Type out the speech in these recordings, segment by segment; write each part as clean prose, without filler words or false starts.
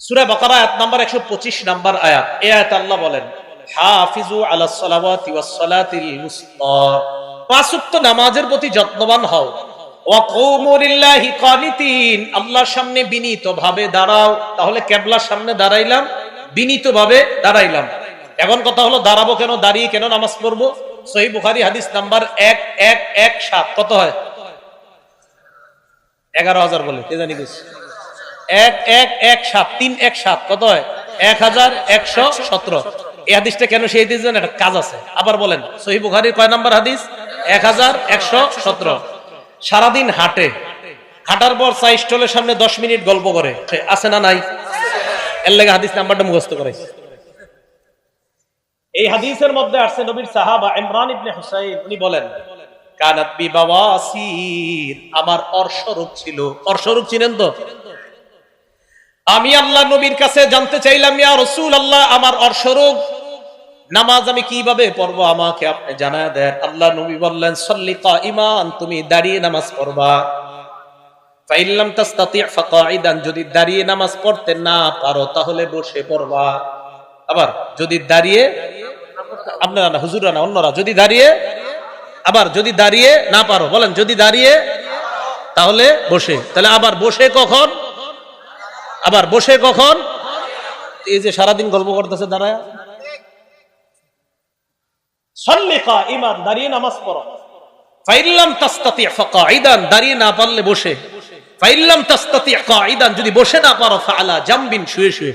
সূরা বাকারা আয়াত number 125 number আয়াত। এই আয়াতে আল্লাহ বলেন, হাফিজু আলাস সালাওয়াতি ওয়াস সালাতিল মুসতা, পাঁচ ওয়াক্ত নামাজের প্রতি যত্নবান হও। ওয়া কুমু লিল্লাহি কানিতিন, আল্লাহর সামনে বিনীতভাবে দাঁড়াও। তাহলে কিবলার সামনে দাঁড়াইলাম, বিনীতভাবে দাঁড়াইলাম। এখন কথা হলো দাঁড়াবো কেন, দাঁড়িয়ে কেন নামাজ পড়বো? সহিহ বুখারী হাদিস নাম্বার 1117। কত হয়? 11,000 বলে কে জানি গেছে। 1117 317 কত হয়? 1117। এই হাদিসটা কেন সেই হাদিস জানেন? একটা কাজ আছে। আবার বলেন, সহিহ বুখারীর কয় নাম্বার হাদিস? 1117। সারাদিন হাঁটে, হাঁটার পর চা স্টলের সামনে 10 মিনিট গল্প করে, আছে না নাই? এর লাগে হাদিস নাম্বারটা মুখস্থ করে। এই হাদিসের মধ্যে আসছে নবীর সাহাবা ইমরান ইবনে হুসাইন, উনি বলেন, কানাত বি বাওয়াসির, আমার অর্শরোগ ছিল। অর্শরোগ চিনেন তো? আমি আল্লাহ নবীর কাছে জানতে চাইলাম, ইয়া রাসূলুল্লাহ, আমার অর্শরোগ, নামাজ আমি কিভাবে পড়বো আমাকে আপনি জানায় দেন। আল্লাহ নবী বললেন, সাল্লি কাইমান, তুমি দাঁড়িয়ে নামাজ পড়বা। ফাইন লাম তাস্তাতি ফাকাইদান, যদি দাঁড়িয়ে নামাজ পড়তে না পারো তাহলে বসে পড়বা। আবার যদি দাঁড়িয়ে, আপনারা না, হুজুররা না, অন্যরা, যদি দাঁড়িয়ে, আবার যদি দাঁড়িয়ে না পারো, বলেন যদি দাঁড়িয়ে তাহলে বসে। তাহলে আবার বসে কখন? আবার বসে কখন? এই যে সারাদিন গল্প করতেছে দাঁড়ায়। সাল্লি কাইমান, দাঁড়িয়ে নামাজ পড়ো। ফাইন লাম তাস্তাতি ফাকাইদান, দাঁড়িয়ে না পারলে বসে। ফাইন লাম তাস্তাতি কাইদান, যদি বসে না পারো ফাআলা জামবিন, শুয়ে শুয়ে।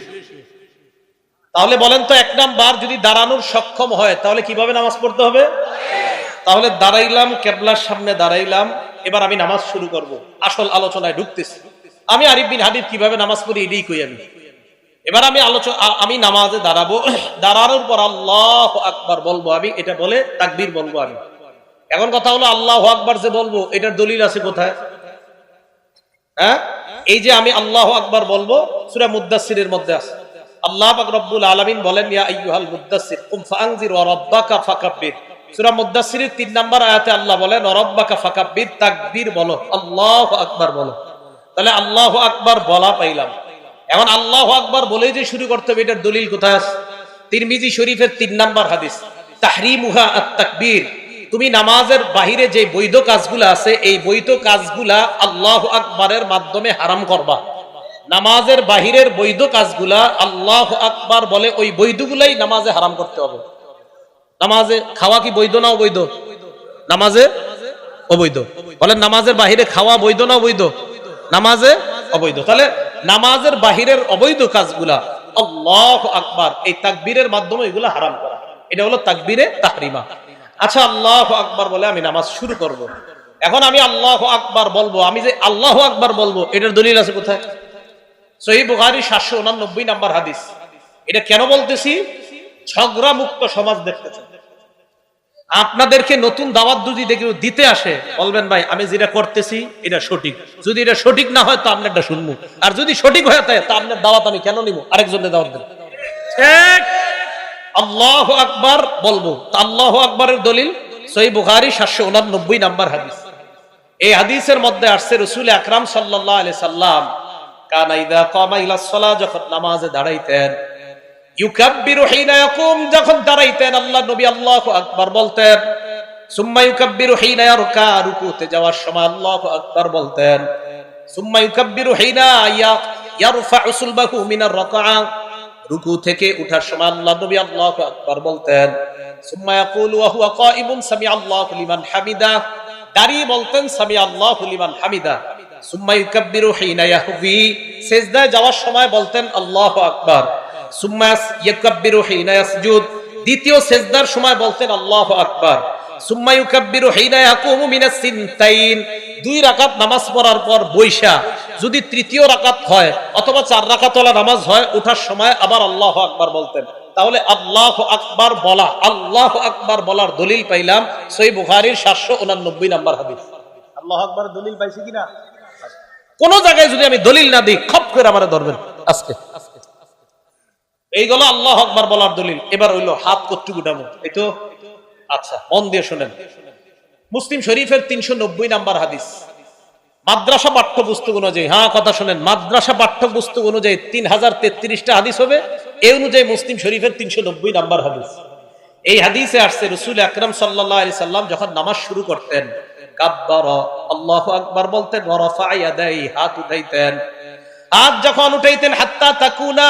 তাহলে বলেন তো, এক নাম্বার যদি দাঁড়ানোর সক্ষম হয় তাহলে কিভাবে নামাজ পড়তে হবে? তাহলে দাঁড়াইলাম, কিবলার সামনে দাঁড়াইলাম, এবার আমি নামাজ শুরু করব। আসল আলোচনায় ঢুকতেছি। আমি আরিফ বিন হাবিব কিভাবে নামাজ পড়ি এটাই কই আমি। এবার আমি নামাজে দাঁড়াবো, দাঁড়ানোর পর আল্লাহু আকবার বলবো আমি, এটা বলে তাকবীর বলবো আমি। এখন কথা হলো, আল্লাহু আকবার যে বলবো এটার দলিল আছে কোথায়? হ্যাঁ, এই যে আমি আল্লাহু আকবার বলবো, সূরা মুদ্দাসসিরের মধ্যে আছে। আল্লাহ পাক রব্বুল আলামিন বলেন, ইয়া আইয়ুহাল মুদ্দাসসির কুম ফাআনজির ওয়া রাব্বাকা ফাকাব্বির। সূরা মুদ্দাসসিরের 3 নাম্বার আয়াতে আল্লাহ বলেন, ওয়া রাব্বাকা ফাকাব্বির, তাকবীর বলো, আল্লাহু আকবার বলো। তাহলে আল্লাহু আকবার বলা পাইলাম। এখন আল্লাহু আকবার বলেই যে শুরু করতে হবে, এটার দলিল কোথায় আছে? তিরমিজি শরীফের 3 নাম্বার হাদিস, তাহরিমুহা আত-তাকবীর। তুমি নামাজের বাহিরে যে বৈধ কাজগুলো আছে, এই বৈধ কাজগুলা আল্লাহু আকবারের মাধ্যমে হারাম করবা। নামাজের বাহিরের বৈধ কাজগুলা আল্লাহু আকবার বলে ওই বৈধগুলাই নামাজে হারাম করতে হবে। নামাজে খাওয়া কি বৈধ না অবৈধ? নামাজে অবৈধ। বলেন, নামাজের বাহিরে খাওয়া বৈধ না অবৈধ? নামাজে অবৈধ। তাহলে নামাজের বাহিরের অবৈধ কাজগুলা আল্লাহু আকবার, এই তাকবীরের মাধ্যমে এগুলা হারাম করা। এটা হলো তাকবীরে তাহরিমা। আচ্ছা, আল্লাহু আকবার বলে আমি নামাজ শুরু করব। এখন আমি আল্লাহু আকবার বলবো, আমি যে আল্লাহু আকবার বলবো এটার দলিল আছে কোথায়? সহিহ বুখারী 789 নাম্বার হাদিস। এটা কেন বলতেছি? ঝগড়া মুক্ত সমাজ দেখতে চাই। আপনাদেরকে নতুন দাওয়াত যদি দিতে আসে, বলবেন ভাই আমি যেটা করতেছি এটা সঠিক। যদি এটা সঠিক না হয় তো আপনারটা শুনবো, আর যদি সঠিক হয়ে থাকে তা আপনার দাওয়াত আমি কেন নিব? আরেকজনের দাওয়াত দেব। ঠিক, আল্লাহু আকবার বলবো। আল্লাহু আকবারের দলিল সহিহ বুখারী 789 নাম্বার হাদিস। এই হাদিসের মধ্যে আসছে, রাসূল আকরাম সাল্লাল্লাহু আলাইহি সাল্লাম কানা ইযা কামা ইলা সালাহ, যখন নামাজে দাঁড়াইতেন, ইউকাব্বিরু হিনা ইয়াকুম, যখন দাঁড়াইতেন আল্লাহ নবী আল্লাহু আকবার বলতেন। সুম্মা ইউকাব্বিরু হিনা ইয়ারকা, রুকুতে যাওয়ার সময় আল্লাহু আকবার বলতেন। সুম্মা ইউকাব্বিরু হিনা ইয়ারফা'ু সুলবাহু মিনার রাকআ, রুকু থেকে উঠার সময় আল্লাহ নবী আল্লাহু আকবার বলতেন। সুম্মা ইয়াকুলু ওয়া হুয়া কাইমুন সামি আল্লাহু লিমান হামিদা, দাঁড়িয়ে বলতেন সামি আল্লাহু লিমান হামিদা। সুম্মা ইউকাব্বিরু হিনা ইয়াহবি, সিজদায় যাওয়ার সময় বলতেন আল্লাহু আকবার। সুম্মা ইউকাব্বিরু হিনা ইয়াসজুদ, দ্বিতীয় সিজদার সময় বলতেন আল্লাহু আকবার। সুম্মা ইউকাব্বিরু হিনা ইয়াকুমু মিনাস সিনতাইন, 2 রাকাত নামাজ পড়ার পর বৈশা যদি তৃতীয় রাকাত হয় অথবা 4 রাকাতওয়ালা নামাজ হয়, ওঠার সময় আবার আল্লাহু আকবার বলতেন। তাহলে আল্লাহু আকবার বলা, আল্লাহু আকবার বলার দলিল পাইলাম সহিহ বুখারীর 789 নাম্বার হাদিস। আল্লাহু আকবার দলিল পাইছি কিনা? কোন জায়গায় যদি আমি দলিল না দিই, খপ করে আমারে ধরবেন আজকে। এইগুলো আল্লাহু আকবার বলার দলিল। এবার হইলো হাত কতটুকু উঠাবো, এই তো। আচ্ছা, মন দিয়ে শুনেন। মুসলিম শরীফের 390 নাম্বার হাদিস, মাদ্রাসা পাঠ্যপুস্তক অনুযায়ী, হ্যাঁ কথা শুনেন, মাদ্রাসা পাঠ্যপুস্তক অনুযায়ী 3033টা হাদিস হবে। এই অনুযায়ী মুসলিম শরীফের 390 নাম্বার হাদিস। এই হাদিসে আসছে রাসূল আকরাম সাল্লাল্লাহু আলাইহি সাল্লাম যখন নামাজ শুরু করতেন, কাব্বারা, আল্লাহু আকবার বলতেন, ওয়া রাফা ইয়াদাই, হাত উঠাইতেন। হাত যখন উঠাইতেন, হাত্তা তাকুনা,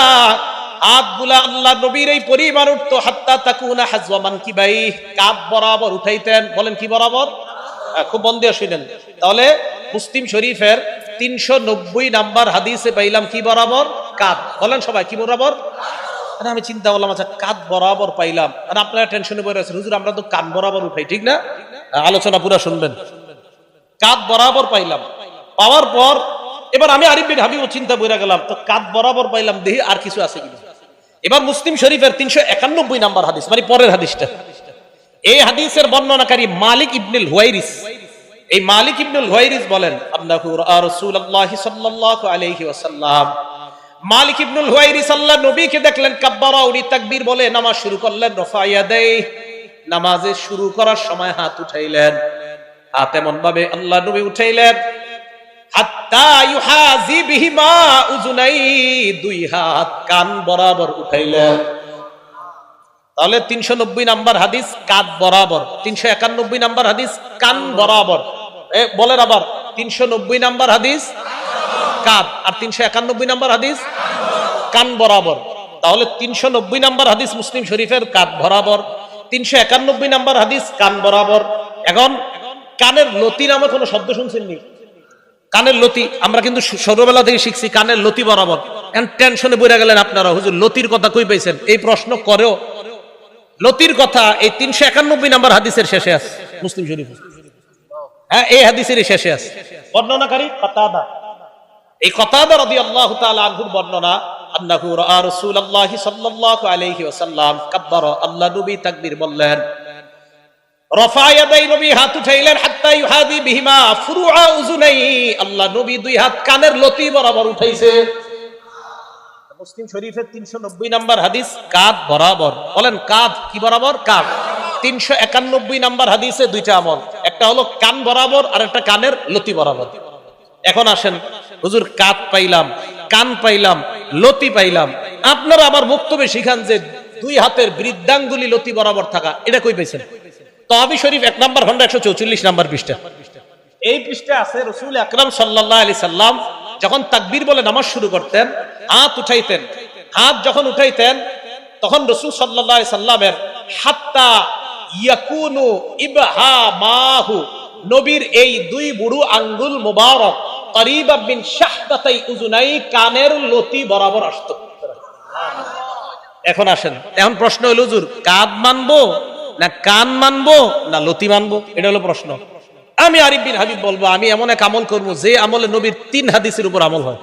হাতগুলা আল্লাহ নবীর এই পরিমাণ উঠতো, হাত্তা তাকুনা হাজওয়া মানকিবাই, কাঁধ বরাবর উঠাইতেন। বলেন কি বরাবর? খুব মন দিয়ে শুনেন। তাহলে মুসলিম শরীফের 390 নাম্বার হাদিসে পাইলাম কি বরাবর? কাঁধ। বলেন সবাই কি বরাবর? আমি চিন্তা করলাম, আচ্ছা কাঁধ বরাবর পাইলাম, আর আপনারা টেনশনে পড়ে আছেন, হুজুর আমরা তো কান বরাবর উঠাই, ঠিক না? আলোচনা পুরো শুনবেন। কাঁধ বরাবর পাইলাম, পাওয়ার পর এবার আমি আরিফ বিন হাবিব চিন্তা করে গেলাম, তো কাঁধ বরাবর পাইলাম, দেখি আর কিছু আছে কিনা। এবার মুসলিম শরীফের 391 নাম্বার হাদিস, মানে পরের হাদিসটা। এই হাদিসের বর্ণনাকারী মালিক ইবনুল হুয়াইরিস। এই মালিক ইবনুল হুয়াইরিস বলেন, আন্নাহু রাসূলুল্লাহ সাল্লাল্লাহু আলাইহি ওয়াসাল্লাম, মালিক ইবনুল হুয়াইরিস আল্লাহ নবীকে দেখলেন কাব্বারা, উনি তাকবীর বলে নামাজ শুরু করলেন, রফা ইয়াদাই, নামাজে শুরু করার সময় হাত উঠাইলেন। হাত এমন ভাবে আল্লাহ নবী উঠাইলেন, হাত্তা ইউহাজি বিহিমা উযুনাই, দুই হাত কান বরাবর উঠাইলেন। তাহলে 390 নাম্বার হাদিস কাঁধ বরাবর, 391 নাম্বার হাদিস কান বরাবর। বলেন আবার, 390 নাম্বার হাদিস কাঁধ, আর 391 নাম্বার হাদিস কান বরাবর। তাহলে 390 নাম্বার হাদিস মুসলিম শরীফের কাঁধ বরাবর, 391 নাম্বার হাদিস কান বরাবর। এখন কানের লতি নামে কোনো শব্দ শুনছেননি? কানের লতি আমরা কিন্তু ছোটবেলা থেকে শিখছি, কানের লতি বরাবর। এখন টেনশনে পড়ে গেলেন আপনারা, হুজুর লতির কথা কই পাইছেন? এই প্রশ্ন করেও লতির কথা এই 391 নাম্বার হাদিসের শেষে আছে মুসলিম শরীফ। হ্যাঁ, এই হাদিসের শেষে আছে। বর্ণনাকারী কাতাদা। এই কাতাদা রাদিয়াল্লাহু তাআলা আনহুর বর্ণনা, আন্নাহু রাআ রাসূলুল্লাহ সাল্লাল্লাহু আলাইহি ওয়াসাল্লাম কাব্বারা, আল্লাহ নবী তাকবীর বললেন, রফা ইয়াদাই, নবী হাত উঠাইলেন, হাত্তা ইউহাদি বিহিমা ফুরুআ উযুনাই, আল্লাহ নবী দুই হাত কানের লতি বরাবর উঠাইছে। মুসলিম শরীফের 390 নাম্বার হাদিস কাঁধ বরাবর। বলেন কাঁধ কি বরাবর? কাঁধ। 391 নাম্বার হাদিসে দুইটা আমল, একটা হলো কান বরাবর আর একটা কানের লতি বরাবর। এখন আসেন, হুজুর কাঁধ পাইলাম, কান পাইলাম, লতি পাইলাম, আপনারা আবার বক্তব্যে শিখান যে দুই হাতের বৃদ্ধাঙ্গুলি লতি বরাবর থাকা, এটা কই পাইছেন? তাহাবী শরীফ 1 নাম্বার খন্ড 144 নাম্বার পৃষ্ঠা। এই পৃষ্ঠা আছে, রাসূল আকরাম সাল্লাল্লাহু আলাইহি সাল্লাম যখন তাকবীর বলে নামাজ শুরু করতেন, হাত উঠাইতেন। হাত যখন উঠাইতেন তখন রাসূল সাল্লাল্লাহু আলাইহি সাল্লামের হাত্তা ইয়াকুনু ইবহামাহু, নবীর এই দুই বুড়ো আঙ্গুল মুবারক করিবা মিন শাহবাতাই উযুনাই, কানের লতি বরাবর আসতো। এখন আসেন, এখন প্রশ্ন হলো, হুজুর কাঁধ মানবো না কান মানবো না লতি মানবো? এটা হলো প্রশ্ন। আমি আরিফ বিন হাবিব বলবো, আমি এমন এক আমল করবো যে আমলে নবীর 3 হাদিসের উপর আমল হয়।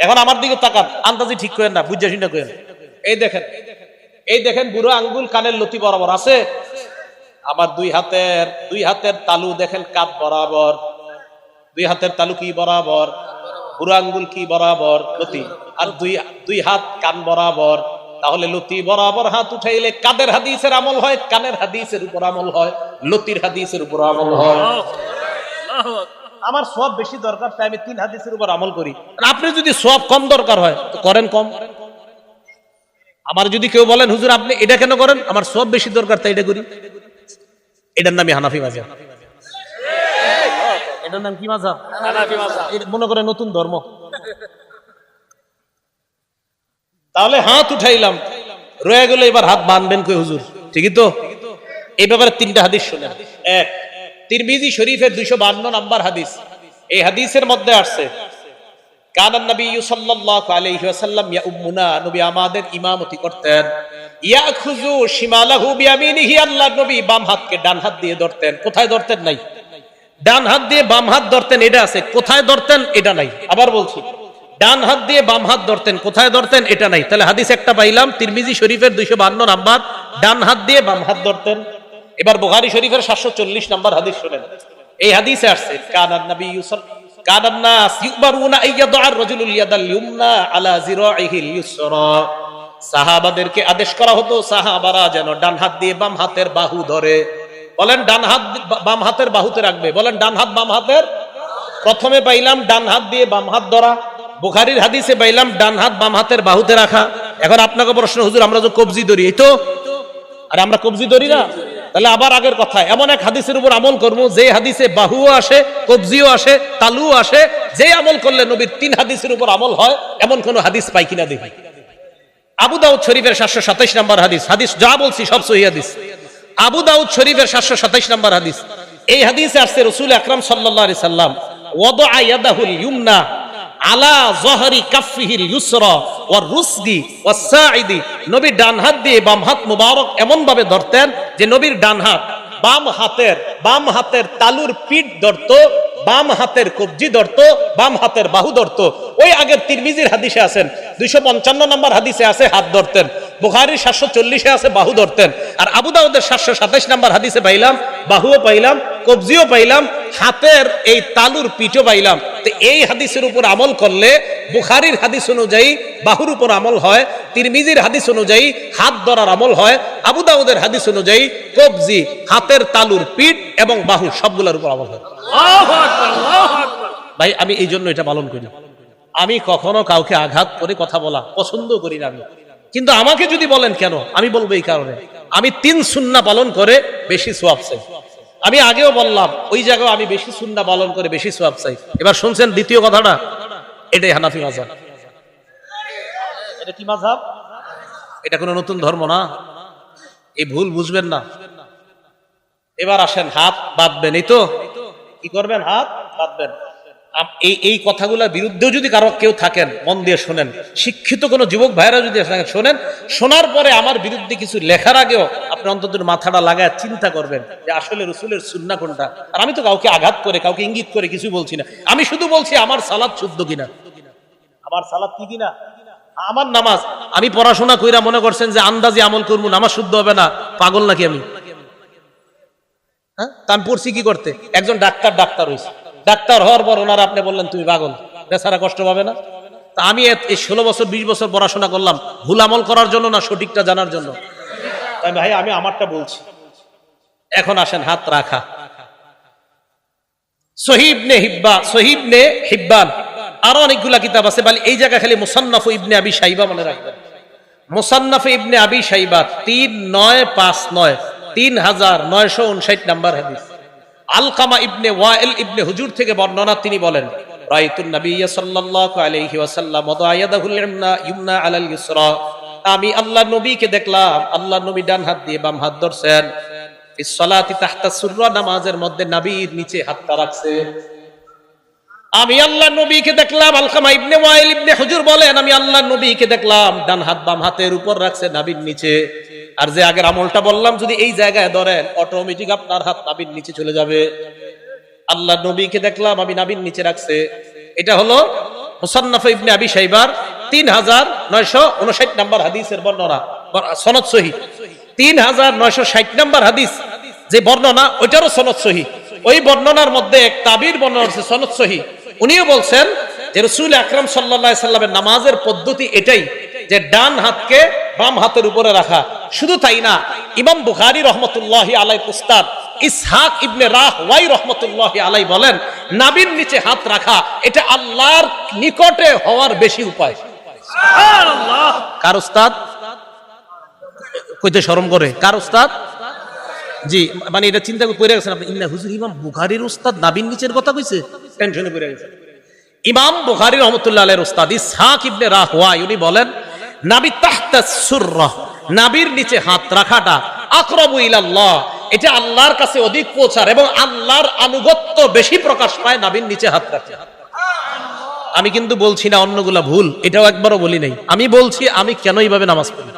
এখন আমার দিকে তাকান, আন্দাজি ঠিক করেন না, বুঝা শুনে করেন। এই দেখেন, এই দেখেন বুড়ো আঙ্গুল কানের লতি বরাবর আছে। আমার দুই হাতের তালু দেখেন কাঁধ বরাবর। দুই হাতের তালু কি বরাবর? বুড়ো আঙ্গুল কি বরাবর? লতি। আর দুই হাত কান বরাবর। তাহলে লতি বরাবর হাত উঠাইলে কাদের হাদিসের আমল হয়? কানের হাদিসের উপর আমল হয়, লতির হাদিসের উপর আমল হয়। আমার সওয়াব বেশি দরকার, তাই আমি 3 হাদিসের উপর আমল করি। আপনি যদি সওয়াব কম দরকার হয় তো করেন কম। আমার যদি কেউ বলেন, হুজুর আপনি এটা কেন করেন? আমার সওয়াব বেশি দরকার তাই এটা করি। এটার নামই হানাফি মাযহাব। এটার নাম কি মাযহাব? হানাফি মাযহাব। এটা মনে করে নতুন ধর্ম। তাহলে হাত উঠাইলাম, রয়ে গেল এবার হাত বানবেন কই হুজুর? ঠিকই তো? এই ব্যাপারে 3টা হাদিস শুনেন। 1, তিরমিজি শরীফের 252 নাম্বার হাদিস। এই হাদিসের মধ্যে আসছে, কানান নবী সাল্লাল্লাহু আলাইহি ওয়াসাল্লাম ইয়াউমুনা, নবী আমাদের ইমামতি করতেন, ইয়াখুযু শিমালাহু বিয়ামিনিহি, আল্লাহর নবী বাম হাতকে ডান হাত দিয়ে ধরতেন। কোথায় ধরতেন? নাই। ডান হাত দিয়ে বাম হাত ধরতেন, এটা আছে। কোথায় ধরতেন? এটা নাই। আবার বলছি, ডান হাত দিয়ে বাম হাত ধরতেন, কোথায় ধরতেন? এটা নাই। তাহলে হাদিস একটা পাইলাম, তিরমিজি শরীফের 252 নাম্বার, ডান হাত দিয়ে বাম হাত ধরতেন। এবার বুখারী শরীফের 740 নাম্বার হাদিস শুনেন। এই হাদিসে আসছে, কানান নবী কানান নাস ইউবারুনা আইয়াদআ আর-রাজুলুল ইয়াদাল ইউমনা আলা জিরাইহিল ইউসরা, সাহাবাদেরকে আদেশ করা হতো সাহাবারা যেন ডান হাত দিয়ে বাম হাতের বাহু ধরে। বলেন ডান হাত বাম হাতের বাহুতে রাখবে। বলেন ডান হাত বাম হাতের। প্রথমে পাইলাম ডান হাত দিয়ে বাম হাত ধরা, বুখারীর হাদিসে পাইলাম ডান হাত বাম হাতের বাহুতে রাখা। এখন আপনাকে প্রশ্ন, হুজুর আমরা যে কবজি ধরি, এই তো, আরে আমরা কবজি ধরি না? তাহলে আবার আগের কথা, এমন এক হাদিসের উপর আমল করবো যে হাদিসে বাহুও আসে, কবজিও আসে, তালুও আসে, যে আমল করলে নবীর 3 হাদিসের উপর আমল হয়, এমন কোন হাদিস পাই কিনা দেখি। আবু দাউদ শরীফের 727 নম্বর হাদিস, হাদিস যা বলছি সব সহিহ হাদিস। আবু দাউদ শরীফের 727 নম্বর হাদিস, এই হাদিসে আসছে রাসূল আকরাম সাল্লাল্লাহু আলাইহি সাল্লাম ওয়াদা ইয়াদাহুল ইউমনা আলা যহরি কাফিহিল ইউসরা ওয়ার রুসদি ওয়াস সাইদি, নবী ডান হাত দিয়ে বাম হাত মুবারক এমন ভাবে ধরতেন যে নবীর ডান হাত বাম হাতের তালুর পিঠ ধরতো, বাম হাতের কবজি ধরতো, বাম হাতের বাহু ধরতো। ওই আগের তিরমিজির হাদিসে আছেন 255 নম্বর হাদিসে আছে হাত ধরতেন, বুখারীর 740-এ আছে বাহু ধরতেন, আর আবু দাউদের 727 নম্বর হাদিসে পাইলাম বাহুও পাইলাম, কবজিও পাইলাম, হাতের এই তালুর পিঠও পাইলাম। তো এই হাদিসের উপর আমল করলে বুখারীর হাদিস অনুযায়ী বাহুর উপর আমল হয়, তিরমিজির হাদিস অনুযায়ী হাত ধরার আমল হয়, আবু দাউদের হাদিস অনুযায়ী কবজি, হাতের তালুর পিঠ এবং বাহু সবগুলোর উপর আমল হয়। ভাই আমি এই জন্য এটা পালন করি। আমি কখনো কাউকে আঘাত করে কথা বলা পছন্দ করি না আমি, কিন্তু আমাকে যদি বলেন কেন, আমি বলবো এই কারণে আমি 3 সুন্নাহ পালন করে বেশি সওয়াব চাই। আমি আগেও বললাম ওই জায়গায় আমি বেশি সুন্নাহ পালন করে বেশি সওয়াব চাই। এবার শুনছেন দ্বিতীয় কথাটা, এটাই হানাফি মাযহাব। এটা কি মাযহাব? এটা কোনো নতুন ধর্ম না, এই ভুল বুঝবেন না। এবার আসেন, হাত বাঁধবেন, এই তো কি করবেন, হাত বাঁধবেন। এই কথাগুলোর বিরুদ্ধেও যদি কারো কেউ থাকেন, মন দিয়ে শোনেন, শিক্ষিত কোন যুবক ভাইরা যদি শোনেন, শোনার পরে আমার বিরুদ্ধে কিছু লেখার আগেও আপনি অন্তত মাথাটা লাগায় চিন্তা করবেন যে আসলে রাসূলের সুন্নাহ কোনটা। আর আমি তো কাউকে আঘাত করে, কাউকে ইঙ্গিত করে কিছু বলছি না, আমি শুধু বলছি আমার সালাত শুদ্ধ কিনা, আমার সালাত কি কিনা, আমার নামাজ। আমি পড়াশোনা কইরা মনে করছেন যে আন্দাজে আমল করবো, নামাজ শুদ্ধ হবে না, পাগল নাকি আমি? হ্যাঁ, তা আমি পড়ছি কি করতে? একজন ডাক্তার হয়েছে, ডাক্তার হওয়ার পর ওনারা আপনি বললেন তুমি পাগল, বেচারা কষ্ট পাবে না? তা আমি এই 16 বছর 20 বছর পড়াশোনা করলাম ভুল আমল করার জন্য না সঠিকটা জানার জন্য? তাই ভাই আমি আমারটা বলছি। এখন আসেন, হাত রাখা। সহিহ ইবনে হিব্বান আরো অনেকগুলা কিতাব আছে, বলে এই জায়গা খালি মুসান্নাফ ইবনে আবি শাইবা মনে রাখবেন। মুসান্নাফ ইবনে আবি শাইবা 3959 3959 নম্বর হাদিস। আলকামা ইবনে ওয়াইল ইবনে হুজুর থেকে বর্ণনা, তিনি বলেন রাআইতুন নাবিয়্য সাল্লাল্লাহু আলাইহি ওয়াসাল্লাম ওয়াদা ইয়াদাহুল ইয়ুমনা আলাল ইউসরা, আমি আল্লাহর নবীকে দেখলাম, আল্লাহর নবী ডান হাত দিয়ে বাম হাত ধরছেন। ফিস সালাতি তাহতা সুররা, নামাজের মধ্যে নাবির নিচে হাতটা রাখছে। আমি আল্লাহর নবীকে দেখলাম, আলকামা ইবনে ওয়াইল ইবনে হুজুর বলেন আমি আল্লাহর নবীকে দেখলাম ডান হাত বাম হাতের উপর রাখছে, নাবির নিচে। আর যে আগের আমলটা বললাম যদি এই জায়গায় ধরেন অটোমেটিক আপনার হাত নাবির নিচে চলে যাবে। আল্লাহর নবীকে দেখলাম আমি নাবির নিচে রাখছে। এটা হলো মুসান্নাফ ইবনে আবি শাইবার 3959 নম্বর হাদিসের বর্ণনা, সনদ সহিহ। 3960 নম্বর হাদিস যে বর্ণনা, ওইটারও সনদ সহিহ। ওই বর্ণনার মধ্যে এক তাবির বর্ণনা আছে সনদ সহিহ। উনিও বলছেন যে রাসূল আকরাম সাল্লাল্লাহু আলাইহি সাল্লামের নামাজের পদ্ধতি এটাই যে ডান হাতকে বাম হাতের উপরে রাখা। শুধু তাই না, ইমাম বুখারী রাহমাতুল্লাহি আলাইহি উস্তাদ ইসহাক ইবনে রাহওয়াই রাহমাতুল্লাহি আলাইহি বলেন নাবির নিচে হাত রাখা এটা আল্লাহর নিকটে হওয়ার বেশি উপায়। সুবহানাল্লাহ। কার উস্তাদ? কইতে শরম করে, কার উস্তাদ? জি, মানে এটা চিন্তা করে পড়ে গেছেন আপনি, ইন্না হুজুর ইমাম বুখারীর উস্তাদ নাবির নিচের কথা কইছে, টেনশনে পড়ে গেছেন। ইমাম বুখারী রাহমাতুল্লাহি আলাইহির উস্তাদ ইসহাক ইবনে রাহওয়াই উনি বলেন নাবি তাহতা সুররা, নাবির নিচে হাত রাখাটা আকরাবু ইলাল্লাহ, এটা আল্লাহর কাছে অধিক পৌঁছার এবং আল্লাহর আনুগত্য বেশি প্রকাশ পায় নাবির নিচে হাত রাখে। আমি কিন্তু বলছি না অন্যগুলা ভুল, এটাও একবারও বলি নাই। আমি বলছি আমি কেন এইভাবে নামাজ পড়ি।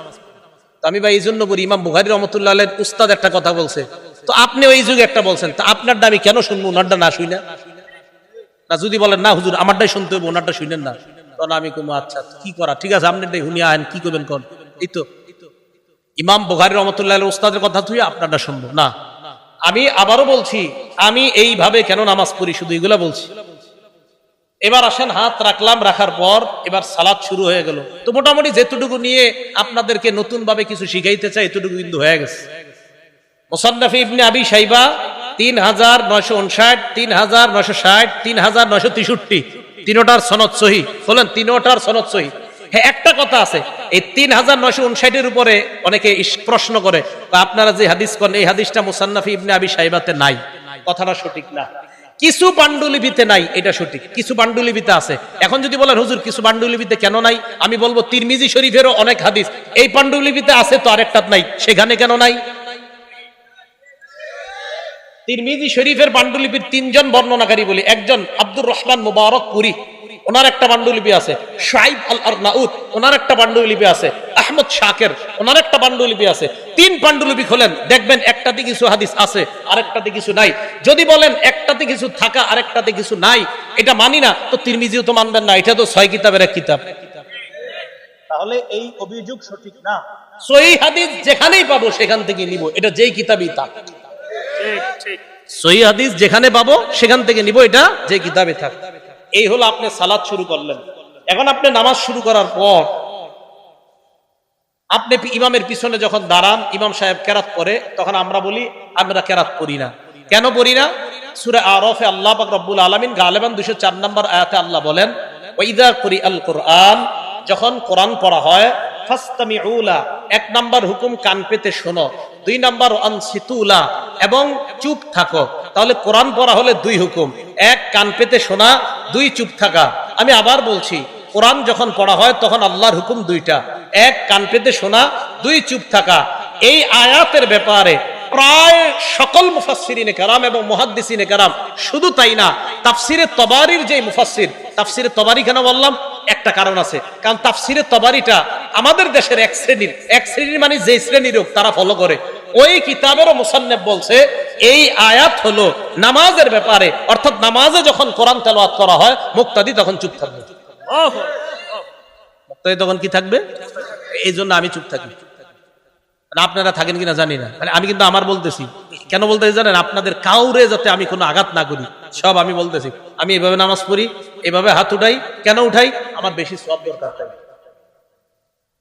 আমি ভাই এই জন্য বলি, ইমাম বুখারী রাহমাতুল্লাহি আলাইহির উস্তাদ একটা কথা বলছে, তো আপনি ওই যুগে একটা বলছেন, তা আপনারটা আমি কেন শুনবো, ওনারটা না শুই না? না যদি বলেন না হুজুর আমারটাই শুনতে হবে, ওনারটা শুনেন না, তখন আমি কমু আচ্ছা কি করা, ঠিক আছে আপনারটাই শুনিয়া আইন, কি করবেন কোন। এই তো ইমাম বুখারী রাহমাতুল্লাহি আলাইহির উস্তাদের কথা তুই আপনারটা শুনবো না। আমি আবারও বলছি আমি এইভাবে কেন নামাজ পড়ি, শুধু এগুলা বলছি। এবার আসেন, হাত রাখলাম, রাখার পর এবার সালাত শুরু হয়ে গেল। তো মোটামুটি যেটুকু নিয়ে আপনাদেরকে নতুন ভাবে কিছু শিখাইতে চাই এতটুকু কিন্তু হয়ে গেছে। মুসান্নাফ ইবনে আবি শাইবা 3959, 3960, 3963, তিনোটার সনদ সহি। বলেন তিনোটার সনদ সহি। হ্যাঁ, একটা কথা আছে, এই 3959 উপরে অনেকে প্রশ্ন করে, আপনারা যে হাদিস করেন এই হাদিসটা মুসান্নাফ ইবনে আবি শাইবাতে নাই। কথাটা সঠিক না। কিছু পান্ডুলিপিতে নাই, এটা সঠিক। কিছু পান্ডুলিপিতে আছে। এখন যদি বলেন হুজুর কিছু পান্ডুলিপিতে কেন নাই, আমি বলবো তিরমিজি শরীফেরও অনেক হাদিস এই পান্ডুলিপিতে আছে, তো আরেকটা নাই, সেখানে কেন নাই? তিরমিজি শরীফের পান্ডুলিপির 3 জন বর্ণনাকারী বলি। একজন আব্দুর রহমান মুবারক পুরী, ওনার একটা পান্ডুলিপি আছে। শাইব আল আরনাউত, ওনার একটা পান্ডুলিপি আছে। আহমদ শাকের, ওনার একটা পান্ডুলিপি আছে। 3 পান্ডুলিপি খোলেন, দেখবেন একটাতে কিছু হাদিস আছে, আরেকটাতে কিছু নাই। যদি বলেন একটাতে কিছু থাকা আরেকটাতে কিছু নাই, এটা মানি না, তো তিরমিজিও তো মানবেন না, এটা তো 6 কিতাবের এক কিতাব। তাহলে এই অভিযোগ সঠিক না। সহিহ হাদিস যেখানেই পাবো সেখান থেকে নিব, এটা যেই কিতাবই থাক। সহিহ হাদিস যেখানে পাবো সেখান থেকে নিব, এটা যে কিতাবে থাক। এই হলো আপনি সালাত শুরু করলেন। এখন আপনি নামাজ শুরু করার পর আপনি ইমামের পিছনে যখন দাঁড়ান, ইমাম সাহেব কেরাত পড়ে, তখন আমরা বলি আমরা কেরাত পড়ি না। কেন পড়ি না? সূরা আরাফে আল্লাহ পাক রব্বুল আলামিন গালিবান 204 নম্বর আয়াতে আল্লাহ বলেন, ওয়াইদা কুরিআল কুরআন, যখন কোরআন পড়া হয়, ফাসতামিউ লা, 1 নাম্বার হুকুম কান পেতে শোনো, 2 নাম্বার আনসিতু লা, এবং চুপ থাকো। তাহলে কোরআন পড়া হলে 2 হুকুম, 1 কান পেতে শোনা, 2 চুপ থাকা। আমি আবার বলছি, কোরআন যখন পড়া হয় তখন আল্লাহর হুকুম 2টা, 1 কান পেতে শোনা, 2 চুপ থাকা। এই আয়াতের ব্যাপারে প্রায় সকল মুফাসসিরিনে কেরাম এবং মুহাদ্দিসিনে কেরাম, শুধু তাই না, তাফসিরে তবারির যে মুফাসসির, তাফসিরে তবারি কেন বললাম? একটা কারণ আছে, কারণ তাফসিরে তবারিটা আমাদের দেশের এক শ্রেণীর মানে যে শ্রেণীর হোক তারা ফলো করে। ওই কিতাবেরও মুসান্নিফ বলছে এই আয়াত হলো নামাজের ব্যাপারে, অর্থাৎ নামাজে যখন কোরআন তেলাওয়াত করা হয় মুক্তাদি তখন চুপ থাকবে। মুক্তাদি তখন কি থাকবে? এই জন্য আমি চুপ থাকি। আপনারা থাকেন কিনা জানি না, আমি কিন্তু আমার বলতেছি। কেন বলতেছি জানেন? আপনাদের কাউরে যাতে আমি কোনো আঘাত না করি, সব আমি বলতেছি। আমি এভাবে নামাজ পড়ি, এভাবে হাত উঠাই। কেন উঠাই? আমার বেশি সওয়াব দরকার তাই।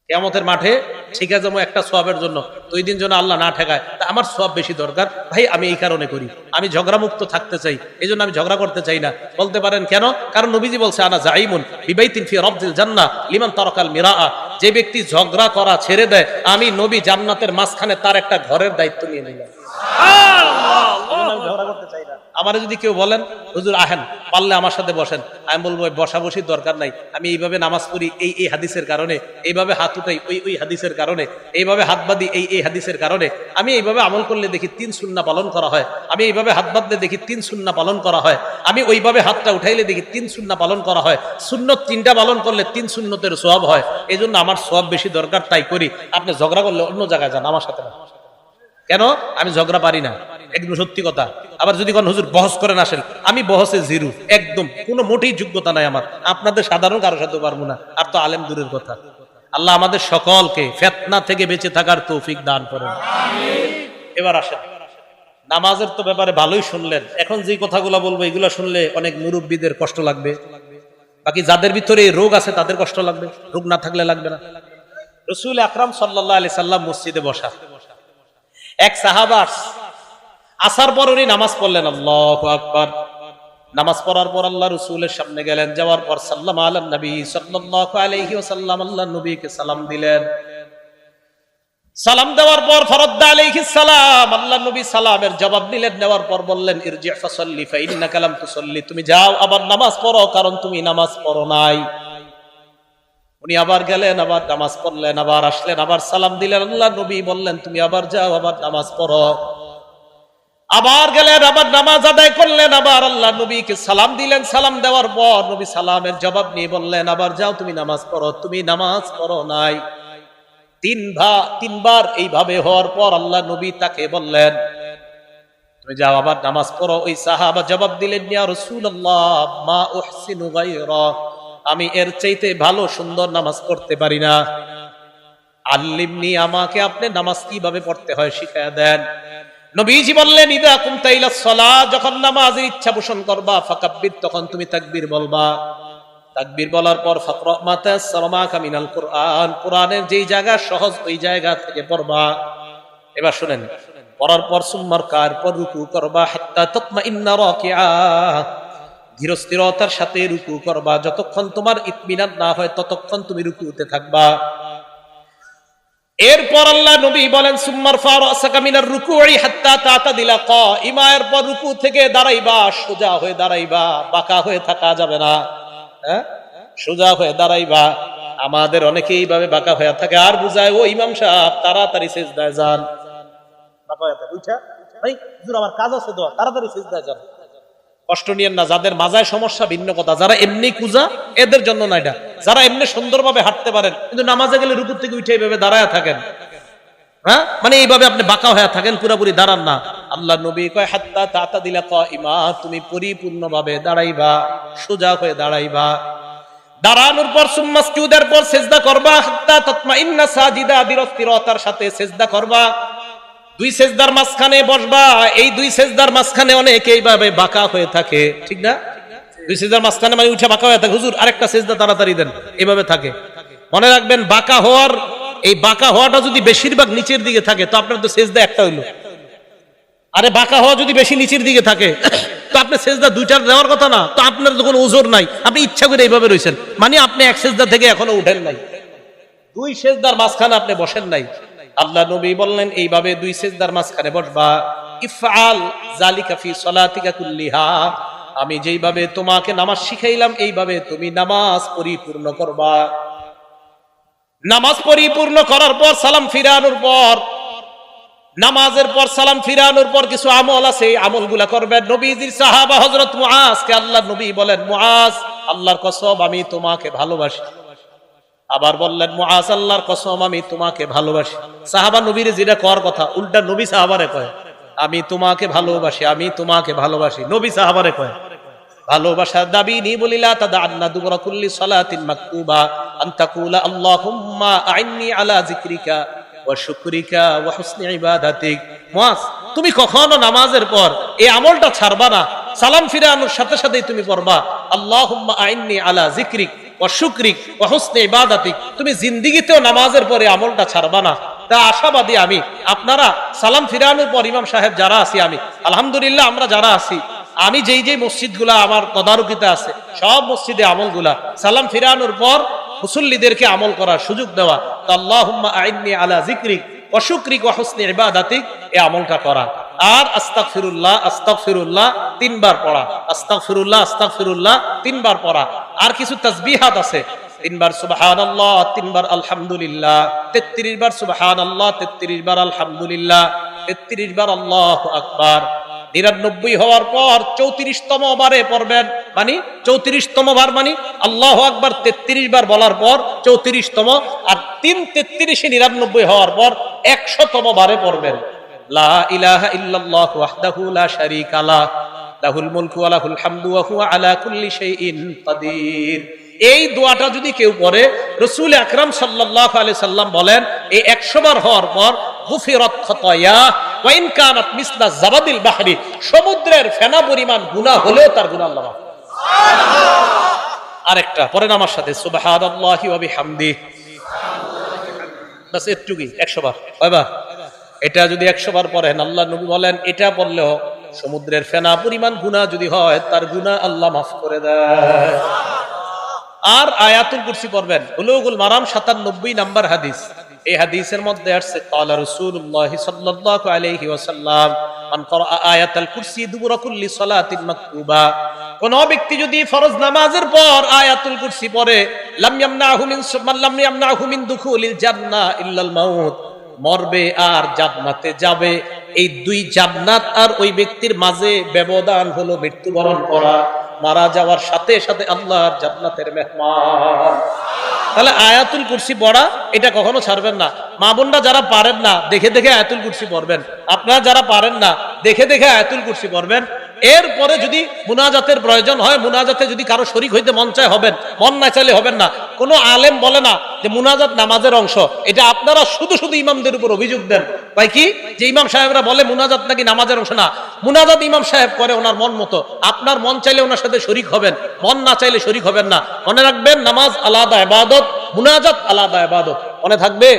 কিয়ামতের মাঠে ঠিক আছে, একটা সওয়াবের জন্য 2 দিন যেন আল্লাহ না ঠেকায়, তা আমার সওয়াব বেশি দরকার ভাই। আমি এই কারণে করি, আমি ঝগড়া মুক্ত থাকতে চাই, এই জন্য আমি ঝগড়া করতে চাই না। বলতে পারেন কেন? কারণ নবীজি বলছে, আনা জাইমুন বিবাইতিন ফি রাবজিল জান্নাহ লিমান তারাকাল মিরাআ, যে ব্যক্তি ঝগড়া করা ছেড়ে দেয়, আমি নবী জান্নাতের মাঝখানে তার একটা ঘরের দায়িত্ব নিয়ে নিলাম। ঝগড়া করতে চাই না। আমারে যদি কেউ বলেন হুজুর আহেন, পারলে আমার সাথে বসেন, আমি বলবো বসাবসির দরকার নাই। আমি এইভাবে নামাজ পড়ি এই হাদিসের কারণে, এইভাবে হাত উঠাই ওই হাদিসের কারণে, এইভাবে হাত বাঁধি এই হাদিসের কারণে, আমি এইভাবে আমল করলে দেখি 3 সুন্নাহ পালন করা হয়, আমি এইভাবে হাত বাঁধলে দেখি 3 সুন্নাহ পালন করা হয়, আমি ওইভাবে হাতটা উঠাইলে দেখি 3 সুন্নাহ পালন করা হয়। সুন্নত 3টা পালন করলে 3 সুন্নতের সওয়াব হয়। এই জন্য আমার সওয়াব বেশি দরকার, তাই করি। আপনি ঝগড়া করলে অন্য জায়গায় যান, আমার সাথে না। কেন? আমি ঝগড়া পারি না, একদম সত্যি কথা। আবার যদি কোন হুজুর বহস করেন আসেন, আমি বহসে জিরো, একদম কোনো মোটেই যোগ্যতা নাই আমার। আপনাদের সাধারণ কারোর সাথে পারবো না, আর তো আলেম দূরের কথা। আল্লাহ আমাদের সকলকে ফিতনা থেকে বেঁচে থাকার তৌফিক দান করেন। এবার আসেন, নামাজের তো ব্যাপারে ভালোই শুনলেন। এখন যে কথাগুলো বলবো এগুলো শুনলে অনেক মুরব্বীদের কষ্ট লাগবে, বাকি যাদের ভিতরে রোগ আছে তাদের কষ্ট লাগবে, রোগ না থাকলে লাগবে না। রাসূল আকরাম সাল্লাল্লাহু আলাইহি সাল্লাম মসজিদে বসা, এক সাহাবা আসার পর উনি নামাজ পড়লেন, আল্লাহু আকবার। নামাজ পড়ার পর আল্লাহ রাসূলের সামনে গেলেন, যাওয়ার পর সাল্লাম আলা নবী সাল্লাল্লাহু আলাইহি ওয়াসাল্লাম, আল্লাহ নবীকে সালাম দিলেন। সালাম দেওয়ার পর ফারাদ্দা আলাইহিস সালাম, আল্লাহ নবী সালামের জবাব দিলেন। নেওয়ার পর বললেন, ইরজি ফাসাল্লি ফাইন্নাকা লাম তুসাল্লি, তুমি যাও আবার নামাজ পড়ো, কারণ তুমি নামাজ পড়ো নাই। উনি আবার গেলেন, আবার নামাজ পড়লেন, আবার আসলেন, আবার সালাম দিলেন। আল্লাহ নবী বললেন, তুমি আবার যাও, আবার নামাজ পড়ো। আবার গেলেন, আবার নামাজ আদায় করলেন, আবার আল্লাহ নবীকে সালাম দিলেন। সালাম দেওয়ার পর নবী সালামের জবাব নিয়ে বললেন, আবার যাও, তুমি নামাজ পড়ো, তুমি নামাজ পড়ো নাই। 3 বার এইভাবে হওয়ার পর আল্লাহ নবী তাকে বললেন, তুমি যাও, আবার নামাজ পড়ো। ওই সাহাবা জবাব দিলেন, ইয়া রাসূলুল্লাহ মা উহসিনু গায়রা, আমি এর চাইতে ভালো সুন্দর নামাজ পড়তে পারি না। আল্লিমনি, আমাকে আপনি নামাজ কিভাবে পড়তে হয় শিখায়া দেন। নবীজি বললেন, ইদা কুমতা ইলা সালাহ, যখন নামাজের ইচ্ছা পোষণ করবা, ফাকাব্বির, তখন তুমি তাকবীর বলবা। তাকবীর বলার পর ফাকরা মা তায়াসসারা মাকা মিনাল কুরআন, কোরআনের যেই জায়গা সহজ ওই জায়গা থেকে পড়বা। এবার শুনেন, পড়ার পর সুম্মার কার পর রুকু করবা হাত্তা তাতমাইন্না রাকিআ, ধীর স্থিরতার সাথে রুকু করবা, যতক্ষণ তোমার ইতমিনান না হয় ততক্ষণ তুমি রুকুতে থাকবা। এরপর আল্লাহ নবী বলেন সুম্মার ফারাসাকা মিনার রুকুই হাত্তা তাতাদিলা কাইমা, এরপর রুকু থেকে দাঁড়াইবা, সোজা হয়ে দাঁড়াইবা, বাঁকা হয়ে থাকা যাবে না, হ্যাঁ সোজা হয়ে দাঁড়াইবা। আমাদের অনেকেই এইভাবে বাঁকা হয়ে থাকে, আর বুঝায় ও ইমাম সাহেব তাড়াতাড়ি সিজদায় যান, বাঁকা হয়ে থাকে, উঠা ভাই হুজুর আমার কাজ আছে তো তাড়াতাড়ি সিজদায় যান। কষ্ট নিয়েন না, যাদের মাজায় সমস্যা ভিন্ন কথা, যারা এমনি কুজা এদের জন্য না এটা, যারা এমনি সুন্দরভাবে হাঁটতে পারেন কিন্তু নামাজে গেলে রুকু থেকে উঠে এইভাবে দাঁড়ায় থাকেন, হ্যাঁ মানে এইভাবে আপনি বাঁকা হয়ে থাকেন, পুরোপুরি দাঁড়ান না। আল্লাহ নবী কয় হাত্তা তাতাদিলা কাইমা, তুমি পরিপূর্ণভাবে দাঁড়াইবা, সোজা হয়ে দাঁড়াইবা। দাঁড়ানোর পর সুম্মা সুজুদের পর সিজদা করবা হাত্তা তাতমাইন্না সাজিদা, ধীরস্থিরতার সাথে সিজদা করবা। দুই সেজদার মাঝখানে বসবা, এই দুই সেজদার মাঝখানে অনেকে এইভাবে বাঁকা হয়ে থাকে, ঠিক না? দুই সেজদার মাঝখানে মানে উঠে বাঁকা হয়ে থাকে, হুজুর আরেকটা সেজদা তাড়াতাড়ি দেন, এইভাবে থাকে। মনে রাখবেন বাঁকা হওয়ার, এই বাঁকা হওয়াটা যদি বেশিরভাগ নিচের দিকে থাকে তো আপনার তো সেজদা একটা হইলো, আরে বাঁকা হওয়া যদি বেশি নিচের দিকে থাকে তো আপনার সেজদা দুইটার দেওয়ার কথা না, তো আপনার তো কোনো ওজোর নাই, আপনি ইচ্ছা করে এইভাবে রয়েছেন, মানে আপনি এক সেজদা থেকে এখনো উঠেন নাই, দুই সেজদার মাঝখানে আপনি বসেন নাই। আল্লাহ নবী বললেন এইভাবে দুই সিজদার মাঝখানে বসবা। ইফআল যালিকা ফি সালাতিকা কুল্লিহা, আমি যেইভাবে তোমাকে নামাজ শিখাইলাম এইভাবে তুমি নামাজ পরিপূর্ণ করবা। নামাজ পরিপূর্ণ করার পর সালাম ফিরানোর পর, নামাজের পর সালাম ফিরানোর পর কিছু আমল আছে, এই আমলগুলা করবেন। নবীজির সাহাবা হযরত মুআজকে আল্লাহ নবী বলেন, মুআজ আল্লাহর কসম আমি তোমাকে ভালোবাসি। আবার বললেন মুআজ আল্লাহর কসম আমি তোমাকে ভালোবাসি। সাহাবা নবীর যেটা করার কথা উল্টা নবী সাহাবারে কয়, আমি তোমাকে ভালোবাসি, আমি তোমাকে ভালোবাসি। নবী সাহাবারে কয় ভালোবাসার দাবি নি বলিলা তাদান্না দুবরা কুল্লি সালাতিন মাকতুবা আন তাকুলা আল্লাহুম্মা আইন্নি আলা যিকরিকা ওয়া শুকরিকা ওয়া হুসনি ইবাদাতিক। মুআজ তুমি কখনো নামাজের পর এই আমলটা ছাড়বা না, সালাম ফিরানোর সাথে সাথেই তুমি পড়বা আল্লাহুম্মা আইন্নি আলা যিকরিক ওয়া শুকরিক ওয়া হুসনি ইবাদাতিক। তুমি জিন্দেগিতেও নামাজের পরে আমলটা ছাড়বা না। তা আশাবাদী আমি, আপনারা সালাম ফিরানোর পর ইমাম সাহেব যারা আছি, আমি আলহামদুলিল্লাহ আমরা যারা আছি, আমি যেই যেই মসজিদগুলা আমার তদারকিতে আছে সব মসজিদে আমলগুলা সালাম ফিরানোর পর মুসল্লিদেরকে আমল করার সুযোগ দেওয়া। তো আল্লাহুম্মা আইন্নি আলা যিকরিক ওয়া শুকরিক ওয়া হুসনি ইবাদাতিক, এই আমলটা করা। আর আস্তাগফিরুল্লাহ আস্তাগফিরুল্লাহ তিনবার পড়া, আস্তাগফিরুল্লাহ আস্তাগফিরুল্লাহ তিনবার পড়া। আর কিছু তাসবিহাত আছে, তিনবার সুবহানাল্লাহ, তিনবার আলহামদুলিল্লাহ, 33 বার সুবহানাল্লাহ, 33 বার আলহামদুলিল্লাহ, 33 বার আল্লাহু আকবার। 99 হওয়ার পর 34তম বারে পড়বেন, মানে 34তম বার মানে আল্লাহু আকবার 33 বার বলার পর 34তম, আর 3 33 99 হওয়ার পর 100তম বারে পড়বেন লা ইলাহা ইল্লাল্লাহু ওয়াহদাহু লা শারীকা লাহ লাহুল মুলকু ওয়া লাহুল হামদু ওয়া হুয়া আলা কুল্লি শাইইন কাদির। এই দোয়াটা যদি কেউ পড়ে, রাসূল আকরাম সাল্লাল্লাহু আলাইহি সাল্লাম বলেন এই 100 বার হওয়ার পর গুফিরাত খাতায়া ওয়া ইন কানাত মিসলা জাবাদিল বাহরি, সমুদ্রের ফেনা পরিমাণ গুনাহ হলেও তার গুনাহ আল্লাহ মাফ। আরেকটা পড়েন আমার সাথে, সুবহানাল্লাহি ওয়া বিহামদিহি, বাস এটুকুই 100 বার কয়বার? এটা যদি 100 বার পড়েন, আল্লাহ নবী বলেন এটা পড়লেও সমুদ্রের ফেনা পরিমাণ গুনাহ যদি হয় তার গুনাহ আল্লাহ মাফ করে দেয়। আর আয়াতুল কুরসি পড়বেন। বুলুগুল মারাম 97 নাম্বার হাদিস, এই হাদিসের মধ্যে আসছে ক্বালা রাসূলুল্লাহ সাল্লাল্লাহু আলাইহি ওয়াসাল্লাম মান ক্বারা আয়াতুল কুরসি দুবুরা কুল্লি সালাতিন মাকতুবা, কোন ব্যক্তি যদি ফরজ নামাজের পর আয়াতুল কুরসি পড়ে, লাম ইয়ামনাহু মিন দুখুলিল জান্নাহ ইল্লাল মাউত, মরবে আর জান্নাতে যাবে। এই দুই জান্নাত আর ওই ব্যক্তির মাঝে ব্যবধান হলো মৃত্যুবরণ করা, মারা যাওয়ার সাথে সাথে আল্লাহর জান্নাতের মেহমান। তাহলে আয়াতুল কুরসি পড়া এটা কখনো ছাড়বেন না। মা বোনরা যারা পারেন না দেখে দেখে আয়াতুল কুরসি পড়বেন, আপনারা যারা পারেন না দেখে দেখে আয়াতুল কুরসি পড়বেন। এরপরে যদি মুনাজাতের প্রয়োজন হয়, মুনাজাতে যদি কারো শরীক হইতে মন চায় হবেন, মন না চাইলে হবেন না। কোনো আলেম বলে না যে মুনাজাত নামাজের অংশ, এটা আপনারা শুধু শুধু ইমামদের উপর অভিযোগ দেন। ভাই কি যে ইমাম সাহেবরা বলে মুনাজাত নাকি নামাজের অংশ? না, মুনাজাত ইমাম সাহেব করে ওনার মন মতো, আপনার মন চাইলে ওনার সাথে শরীক হবেন, মন না চাইলে শরীক হবেন না। মনে রাখবেন নামাজ আলাদা ইবাদত, মুনাজাত আলাদা ইবাদত। মনে থাকবে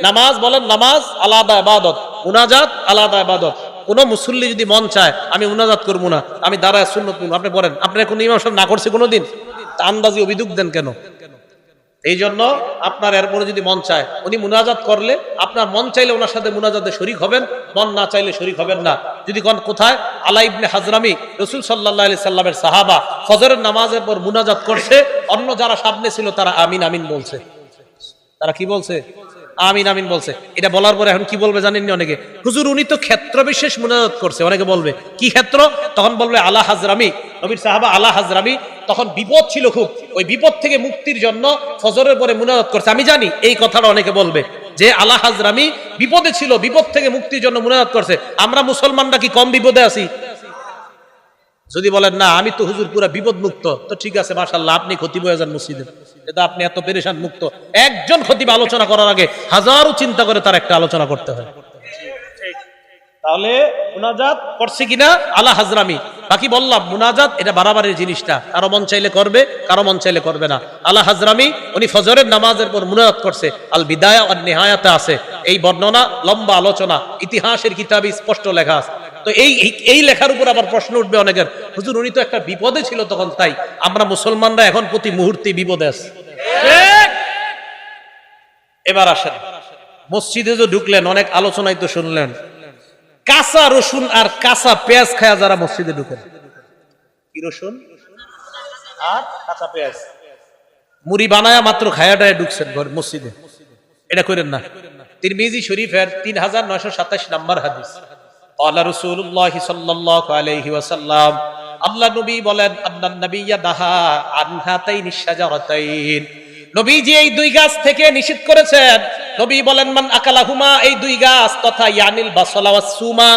নামাজ, বলেন নামাজ আলাদা ইবাদত, মুনাজাত আলাদা ইবাদত। কোন মুসল্লি যদি মন চায় আমি মুনাজাত করবো না, আমি দাঁড়ায় সুন্নত পড়বো, আপনি বলেন আপনার কোন ইমাম সাহেব না করছে কোনোদিন? আন্দাজি অভিযোগ দেন কেন? এই জন্য আপনার এরপরে যদি মন চায় উনি মুনাজাত করলে আপনার মন চাইলে ওনার সাথে মুনাজাতে শরীক হবেন, মন না চাইলে শরীক হবেন না। যদি কোথায় আলা ইবনে হাজরামি রাসূল সাল্লাল্লাহু আলাইহি সাল্লামের সাহাবা ফজরের নামাজের পর মুনাজাত করছে, অন্য যারা সামনে ছিল তারা আমিন আমিন বলছে। তারা কি বলছে? আমিন আমিন বলছে। এটা বলার পরে এখন কি বলবে জানেননি অনেকে? হুজুর উনি তো ক্ষেত্র বিশেষ মুনাজাত করছে। অনেকে বলবে কি ক্ষেত্র? তখন বলবে আলা হাজরামি, নবীর সাহাবা আলা হাজরামি তখন বিপদ ছিল খুব, ওই বিপদ থেকে মুক্তির জন্য ফজরের পরে মুনাজাত করছে। আমি জানি এই কথাটা অনেকে বলবে যে আলা হাজরামি বিপদে ছিল, বিপদ থেকে মুক্তির জন্য মুনাজাত করছে। আমরা মুসলমানরা কি কম বিপদে আছি? যদি বলেন না আমি তো হুজুর পুরা বিপদ মুক্ত, তো ঠিক আছে মাশাআল্লাহ, আপনি খতিব হয়ে যান মসজিদে, এটা আপনি এত পেরেশান মুক্ত। একজন খতিব আলোচনা করার আগে হাজারো চিন্তা করে তার একটা আলোচনা করতে হয়। তাহলে মুনাজাত করছে কিনা আলা হাজরামি। বাকি বললাম মুনাজাত এটা বাড়াবাড়ির জিনিসটা, কারো মন চাইলে করবে, কারো মন চাইলে করবে না। আলা হাজরামি উনি ফজরের নামাজের পর মুনাজাত করছে। আল বিদায়া ওয়ান নিহায়াতে আছে এই বর্ণনা, লম্বা আলোচনা, ইতিহাসের কিতাবে স্পষ্ট লেখা আছে। তো এই লেখার উপর আবার প্রশ্ন উঠবে অনেকের, হুজুর উনি তো একটা বিপদে ছিল তখন, তাই আমরা মুসলমানরা এখন প্রতি মুহূর্তে বিপদে আছি। এবার আসেন মসজিদে যে ঢুকলেন, অনেক আলোচনায় তো শুনলেন কাঁচা রসুন আর কাঁচা পেঁয়াজ খায়া যারা মসজিদে ঢুকেন, কি রসুন আর কাঁচা পেঁয়াজ মুড়ি বানায়া মাত্র খায়াটায় ঢুকছেন ঘর মসজিদে, এটা করেন না। তিরমিজি শরীফের 3927 নম্বর হাদিস, ক্বালা রাসূলুল্লাহ সাল্লাল্লাহু আলাইহি ওয়াসাল্লাম, আল্লাহ নবী বলেন আন্নান নাবিয়্যা নাহা আন হাতাইনিশ শাজারাতাইন, নবীজি এই দুই গাছ থেকে নিষেধ করেছেন। নবী বলেন মান আকালাহুমা, এই দুই গাছ তথা ইয়ানিল বাসলা ওয়াস সুমা,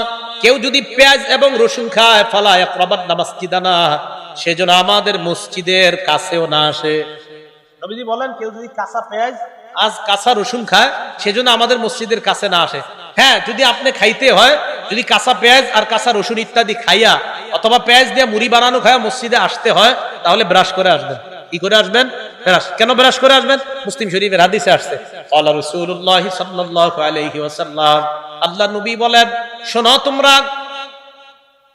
কেউ যদি পেঁয়াজ এবং রসুন খায় ফালা ইয়াকরাবান্না মাসজিদানা, সেজন্য আমাদের মসজিদের কাছেও না আসে। নবীজি বলেন কেউ যদি কাঁচা পেঁয়াজ আজ কাঁচা রসুন খায় সেজন্য আমাদের মসজিদের কাছে না আসে। হ্যাঁ, যদি আপনি খাইতে হয়, যদি কাঁচা পেঁয়াজ আর কাঁচা রসুন ইত্যাদি খাইয়া অথবা পেঁয়াজ দিয়ে মুড়ি বানানো খায়া মসজিদে আসতে হয়, তাহলে ব্রাশ করে আসবেন। কি করে আসবেন? কেন ব্রাশ করে আসবেন? মুসলিম শরীফের হাদিসে আসছে, ক্বালা রাসূলুল্লাহ সাল্লাল্লাহু আলাইহি ওয়াসাল্লাম, আল্লাহ নবী বলেন শোনো তোমরা,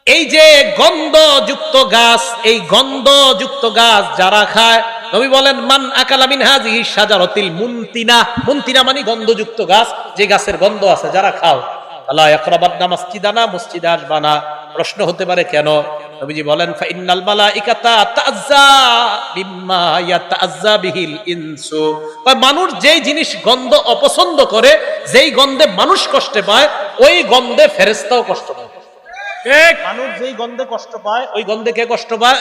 এই যে গন্ধযুক্ত গাছ, এই গন্ধযুক্ত গাছ যারা খায়, নবী বলেন মান আকালা মিন হাযিহি শাজারাতিল মুনতিনা, মুনতিনা মানে গন্ধযুক্ত গাছ, যে গাছের গন্ধ আছে, যারা খাও ফালা ইয়াকরাবান্না মাসজিদানা, মসজিদে আসবা না। প্রশ্ন হতে পারে কেন? নবীজি বলেন ফা ইন্নাল মালাইকাতা তাআজ্জা বিম্মা ইয়াতাআজ্জা বিহিল ইনসু, মানুষ যেই জিনিস গন্ধ অপছন্দ করে, যেই গন্ধে মানুষ কষ্ট পায়, ওই গন্ধে ফেরেশতাও কষ্ট পায়। ঠিক, মানুষ যেই গন্ধে কষ্ট পায় ওই গন্ধে কে কষ্ট পায়?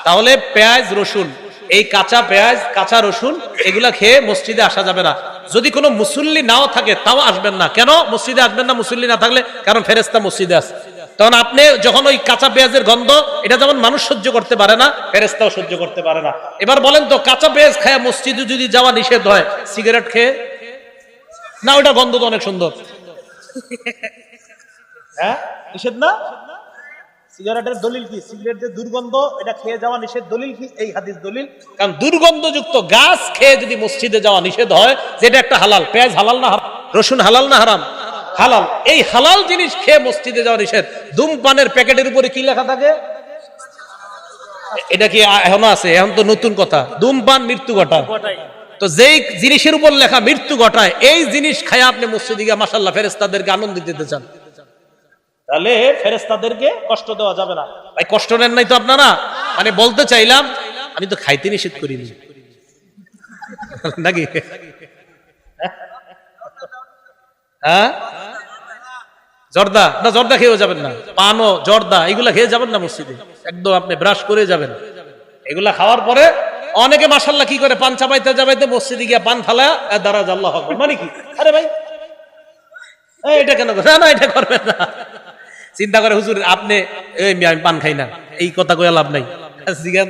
তাহলে পেঁয়াজ রসুন, এই কাঁচা পেঁয়াজ কাঁচা রসুন এগুলা খেয়ে মসজিদে আসা যাবে না। যদি কোনো মুসল্লি নাও থাকে তাও আসবেন না। কেন মসজিদে আসবেন না মুসল্লি না থাকলে? কারণ ফেরেশতা মসজিদে আছে। তখন আপনি যখন ওই কাঁচা পেঁয়াজের গন্ধ, এটা যেমন মানুষ সহ্য করতে পারে না, ফেরেশতাও সহ্য করতে পারে না। এবার বলেন তো, কাঁচা পেঁয়াজ খায়া মসজিদে যদি যাওয়া নিষেধ হয়, সিগারেট খেয়ে না, ওইটা গন্ধ তো অনেক সুন্দর, হ্যাঁ নিষেধ না? সিগারেটের দলিল কি? সিগারেটের দুর্গন্ধ, এটা খেয়ে যাওয়া নিষেধ, দলিল কি? এই হাদিস দলিল। কারণ দুর্গন্ধযুক্ত গাছ খেয়ে যদি মসজিদে যাওয়া নিষেধ হয়, যেটা একটা হালাল, পেঁয়াজ হালাল না হারাম, রসুন হালাল না হারাম? হালাল। এই হালাল জিনিস খেয়ে মসজিদে যাওয়া নিষেধ। ধূমপানের প্যাকেটের উপরে কি লেখা থাকে? এটা কি এখনো আছে? এখন তো নতুন কথা, ধূমপান মৃত্যু ঘটায়। তো যেই জিনিসের উপর লেখা মৃত্যু ঘটায়, এই জিনিস খায় আপনি মসজিদে গিয়ে মাশাআল্লাহ ফেরেশতাদেরকে আনন্দ দিতে চান, তাহলে ফেরেশতাদেরকে কষ্ট দেওয়া যাবে না। ভাই কষ্ট নেন নাই তো আপনারা? মানে বলতে চাইলাম আমি তো খাইতে নিষেধ করিনি নাকি? হ্যাঁ, জর্দা না, জর্দা খেয়েও যাবেন না, পানও জর্দা এগুলা খেয়ে যাবেন না মসজিদে, একদম আপনি ব্রাশ করে যাবেন। এগুলা খাওয়ার পরে অনেকে মাশাআল্লাহ কি করে, পান চাবাইতে চাবাইতে মসজিদে গিয়ে পান ফালা দাঁড়া আল্লাহু আকবার, মানে কি? আরে ভাই এটা কেন? না এটা করবেন না। চিন্তা করে হুজুর আপনি আমি পান খাই না, এই কথা কয়ে লাভ নাই।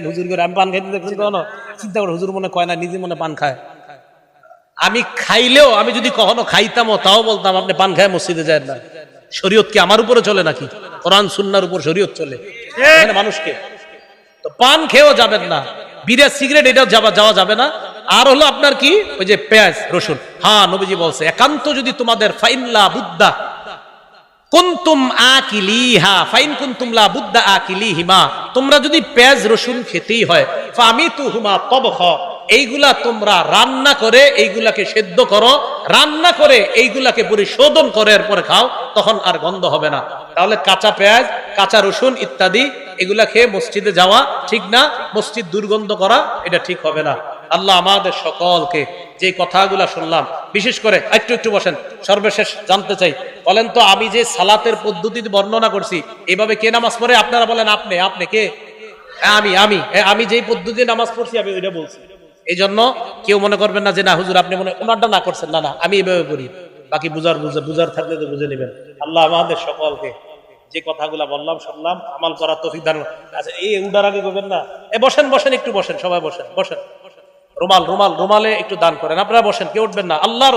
হুজুর করে আমি পান খাইতে দেখছেন কখনো? চিন্তা করে হুজুর মনে কয় না, নিজে মনে পান খায়। আমি খাইলেও, আমি যদি কখনো খাইতামও তাও বলতাম আপনি পান খায় মসজিদে যায় না। শরীয়ত কি আমার উপরে চলে নাকি? কোরআন সুন্নাহর উপর শরীয়ত চলে মানুষকে। তো পান খেয়েও যাবেন না, বিড়ি সিগারেট এটাও যাওয়া যাবে না। আর হলো আপনার কি, ওই যে পেঁয়াজ রসুন। হ্যাঁ, নবীজি বলছে একান্ত যদি তোমাদের ফাইল্লা বুদ্ধা, কুনতুম আকিলিহা ফাইন কুনতুম লা বুদ্দা আকিলিহিমা, তোমরা যদি পেঁয়াজ রসুন খেতেই হয়, ফামিতুহুমা তবখ, এইগুলা তোমরা রান্না করে এইগুলাকে সেদ্ধ করো, রান্না করে এইগুলাকে পরিশোধন করে এরপরে খাও, তখন আর গন্ধ হবে না। তাহলে কাঁচা পেঁয়াজ, কাঁচা রসুন ইত্যাদি এগুলা খেয়ে মসজিদে যাওয়া ঠিক না, মসজিদ দুর্গন্ধ করা এটা ঠিক হবে না। আল্লাহ আমাদের সকলকে যে কথাগুলা শুনলাম, বিশেষ করে একটু বসেন, সর্বশেষ জানতে চাই, বলেন তো আমি যে সালাতের পদ্ধতি বর্ণনা করছি এইভাবে কে নামাজ পড়ে? আপনারা বলেন, আপনি কে? আমি যেই পদ্ধতি নামাজ পড়ছি আমি ওইটা বলছি। এই জন্য কেউ মনে করবেন না যে না হুজুর আপনি মনে ওনারটা না করছেন, না আমি এইভাবে করি। বাকি বুঝার থাকলে তো বুঝে নেবেন। আল্লাহ আমাদের সকলকে যে কথাগুলা বললাম শুনলাম আমাল করার তৌফিক দান। আচ্ছা এই উডার আগে করবেন না, বসেন একটু বসেন, সবাই বসেন। রুমালে একটু দান করেন, আপনারা বসেন, কেউ উঠবেন না। আল্লাহর